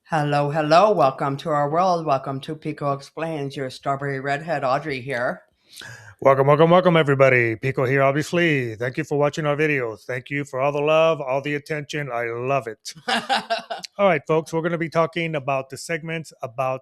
Hello, hello. Welcome to our world. Welcome to Pico Explains. Your strawberry redhead, Audrey here. Welcome, everybody. Pico here, obviously. Thank you for watching our videos. Thank you for all the love, all the attention. I love it. All right, folks, we're going to be talking about the segments about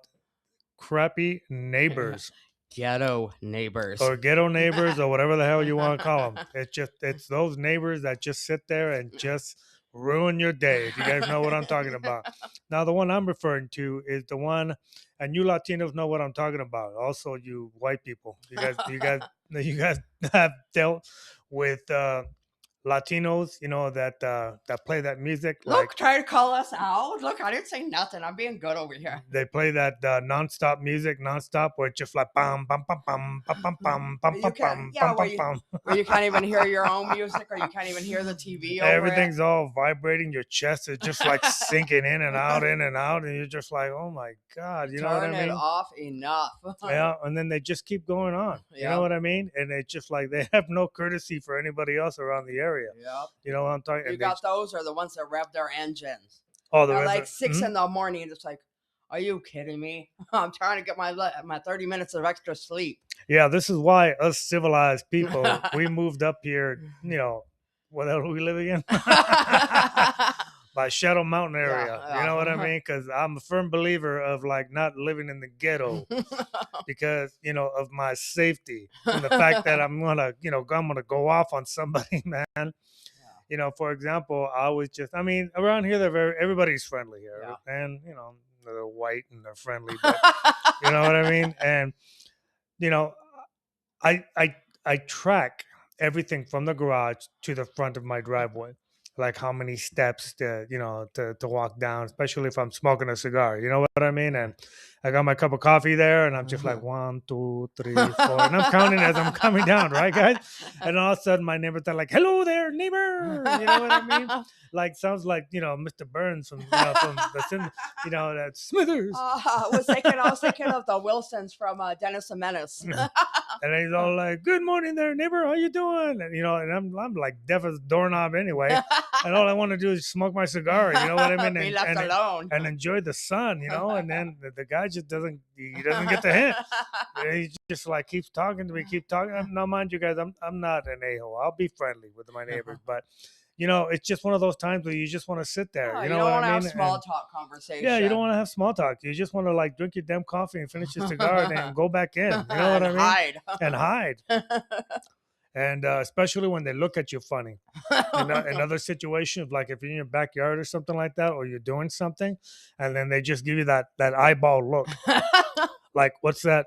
crappy neighbors Ghetto neighbors. or ghetto neighbors or whatever the hell you want to call them. It's those neighbors that just sit there and just ruin your day, if you guys know what I'm talking about. Now, the one I'm referring to is the one, and you Latinos know what I'm talking about. Also, you white people, you guys have dealt with Latinos, that play that music. Look, try to call us out. Look, I didn't say nothing. I'm being good over here. They play that nonstop music, where it's just like bam, bam, bam, bam, bam, bam, bam, bam, bam, bam, bam, bam. Where you can't even hear your own music, or you can't even hear the TV. Everything's all vibrating. Your chest is just like sinking in and out, and you're just like, oh my god, you know what I mean? Turn it off enough. Yeah, and then they just keep going on. You know what I mean? And it's just like they have no courtesy for anybody else around the area. Yep. You know what I'm talking? You got those, or the ones that rev their engines. Oh, they're like 6 in the morning. It's like, are you kidding me? I'm trying to get my 30 minutes of extra sleep. Yeah, this is why us civilized people, we moved up here, what else we live again? By Shadow Mountain area. Yeah. You know what I mean? Because I'm a firm believer of like not living in the ghetto because, of my safety and the fact that I'm going to go off on somebody, man. For example, around here, everybody's friendly here. Yeah. And, they're white and they're friendly, but you know what I mean? And, I track everything from the garage to the front of my driveway, like how many steps to walk down, especially if I'm smoking a cigar, you know what I mean? And I got my cup of coffee there and I'm just like 1, 2, 3, 4, and I'm counting as I'm coming down, right, guys? And all of a sudden my neighbor's like, hello there, neighbor. You know what I mean? Like, sounds like, Mr. Burns from that Smithers. I was thinking of the Wilsons from Dennis the Menace. And he's all like, good morning there, neighbor. How you doing? And, and I'm like deaf as a doorknob anyway. And all I want to do is smoke my cigar, you know what I mean? Be left alone. And enjoy the sun, and then the guy just doesn't get the hint. He just like keeps talking to me, Now, mind you guys, I'm not an a-hole. I'll be friendly with my neighbors, but it's just one of those times where you just want to sit there. You know don't what I mean? Want to have small talk conversation. Yeah, you don't want to have small talk. You just want to like drink your damn coffee and finish your cigar and then go back in. You know what I mean? And hide. And especially when they look at you funny. In other situations, like if you're in your backyard or something like that, or you're doing something, and then they just give you that eyeball look. Like, what's that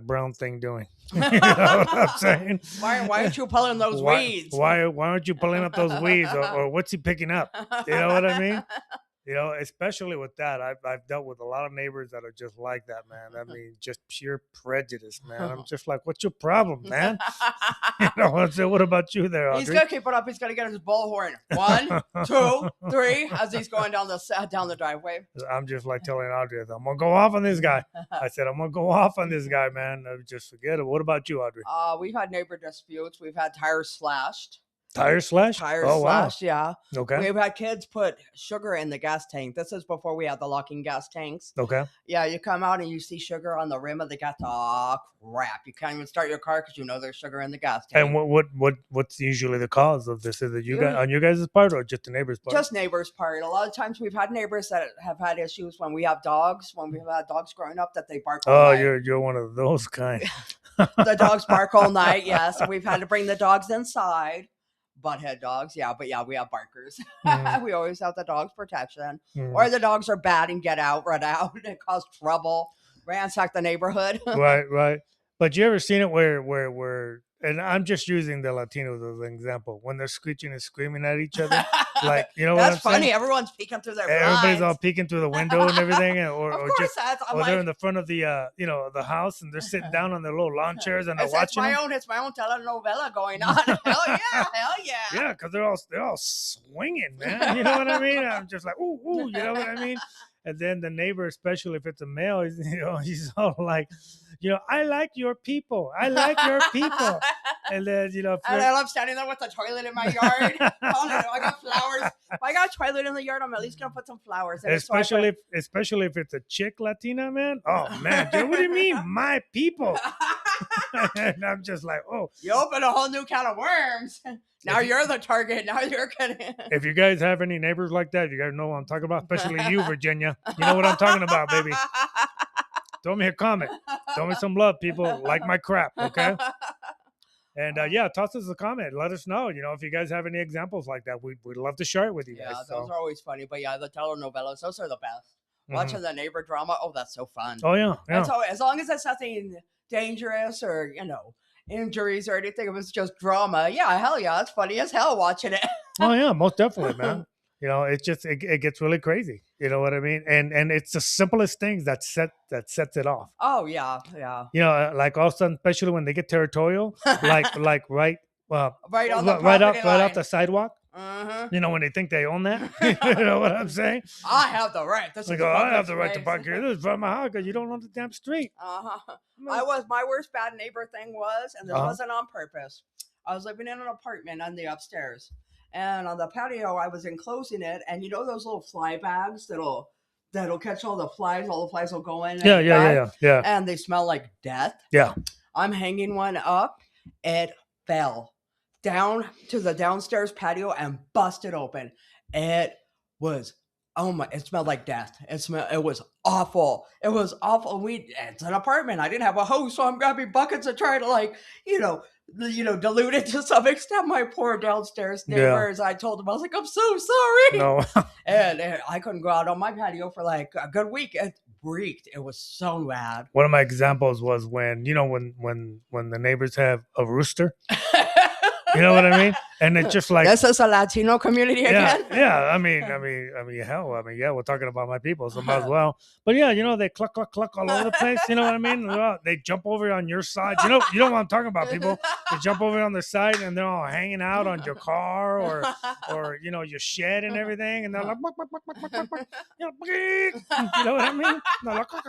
brown thing doing? You know what I'm saying? Why aren't you pulling those weeds? Why aren't you pulling up those weeds? Or what's he picking up? You know what I mean? Especially with that, I've dealt with a lot of neighbors that are just like that, man. I mean, just pure prejudice, man. I'm just like, what's your problem, man? What about you there, Audrey? He's gonna keep it up. He's gonna get his bullhorn. 1, 2, 3, as he's going down the driveway. I'm just like telling Audrey, I'm gonna go off on this guy. I said, I'm gonna go off on this guy, man. Just forget it. What about you, Audrey? We've had neighbor disputes. We've had tires slashed. Tires slashed? Slashed, wow. Yeah. Okay. We've had kids put sugar in the gas tank. This is before we had the locking gas tanks. Okay. Yeah, you come out and you see sugar on the rim of the gas. Oh, crap. You can't even start your car because there's sugar in the gas tank. And what's usually the cause of this? Is it you guys on your guys' part or just the neighbor's part? Just neighbor's part. A lot of times we've had neighbors that have had issues when we have dogs. When we've had dogs growing up that they bark all night. You're one of those kind. The dogs bark all night, yes. And we've had to bring the dogs inside. Butthead dogs, but we have barkers. We always have the dogs protection, or the dogs are bad and run out and cause trouble, ransack the neighborhood. Right. But you ever seen it where and I'm just using the Latinos as an example, when they're screeching and screaming at each other, like, that's what I'm funny. saying? Everyone's peeking through their Everybody's blinds. all peeking through the window and everything, or they're in the front of the the house and they're sitting down on their little lawn chairs and they're watching. It's my own telenovela going on. Hell yeah. Yeah, because they're all swinging, man. You know what I mean? I'm just like, ooh, you know what I mean? And then the neighbor, especially if it's a male, he's all like, I like your people. I like your people. And then, and I love standing there with the toilet in my yard. I got flowers. If I got a toilet in the yard, I'm at least gonna put some flowers in especially if it's a chick Latina, man. Oh man, dude, what do you mean, my people? And I'm just like, oh, you open a whole new can of worms. Now you're the target. Now you're gonna. If you guys have any neighbors like that, you guys know what I'm talking about. Especially you, Virginia. You know what I'm talking about, baby. Throw me a comment. Throw me some love, people. Like my crap, okay? And toss us a comment. Let us know. If you guys have any examples like that, we'd love to share it with you guys. Yeah, those are always funny. But yeah, the telenovelas, those are the best. Watching the neighbor drama, oh, that's so fun. Oh yeah. As long as it's nothing dangerous or injuries or anything, if it's just drama, yeah, hell yeah, it's funny as hell watching it. Oh yeah, most definitely, man. It's just it gets really crazy. You know what I mean? And it's the simplest things that sets it off. Oh yeah. Like all of a sudden, especially when they get territorial, like right off the sidewalk. When they think they own that. You know what I'm saying? I have the right. I have the right to park here. This is from my house because you don't own the damn street. My worst bad neighbor thing was, and this wasn't on purpose. I was living in an apartment on the upstairs. And on the patio, I was enclosing it, and those little fly bags that'll catch all the flies will go in. Yeah. And they smell like death. Yeah. I'm hanging one up. It fell down to the downstairs patio and busted open. It smelled like death. It was awful. It was awful. It's an apartment. I didn't have a hose, so I'm grabbing buckets and trying to dilute it to some extent. My poor downstairs neighbors. I told them, I was like, I'm so sorry. No. and I couldn't go out on my patio for like a good week. It reeked. It was so bad. One of my examples was when the neighbors have a rooster. You know what I mean? And it's just like this is a Latino community again. Yeah. I mean, hell, we're talking about my people, so might as well. But yeah, they cluck all over the place. You know what I mean? They jump over on your side. You know what I'm talking about, people. They jump over on the side and they're all hanging out on your car or your shed and everything, and they're like, buck, buck, buck, buck, buck, buck. You know what I mean? They're like, I'm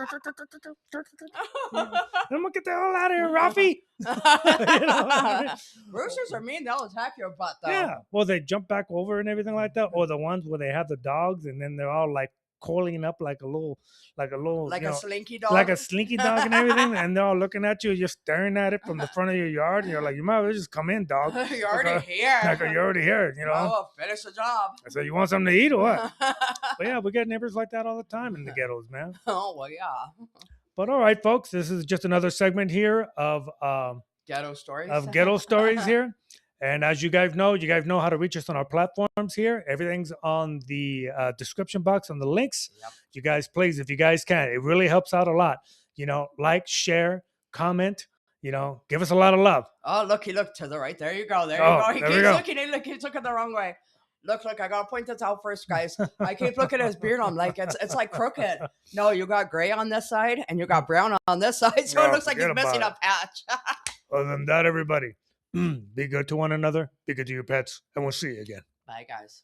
gonna get the hell out of here, Rafi. You know what I mean? Roosters are mean. They'll attack your butt, though. Yeah. Well, they jump back over and everything like that. Or the ones where they have the dogs and then they're all like coiling up like a slinky dog. Like a slinky dog and everything. And they're all looking at you, you're staring at it from the front of your yard. And you're like, you might as well just come in, dog. You're already here. You're already here, Oh, finish the job. So you want something to eat or what? But yeah, we get neighbors like that all the time in the ghettos, man. Oh, well, yeah. But all right, folks, this is just another segment here of ghetto stories. Ghetto stories here. And as you guys know how to reach us on our platforms here. Everything's on the description box on the links. Yep. You guys, please, if you guys can, it really helps out a lot. Like, share, comment, give us a lot of love. Oh, look, he looked to the right. There you go. There you go. He keeps looking the wrong way. Look, I gotta point this out first, guys. I keep looking at his beard. I'm like, it's like crooked. No, you got gray on this side and you got brown on this side, so it looks like he's missing a patch. Other than that, everybody, be good to one another, be good to your pets, and we'll see you again. Bye, guys.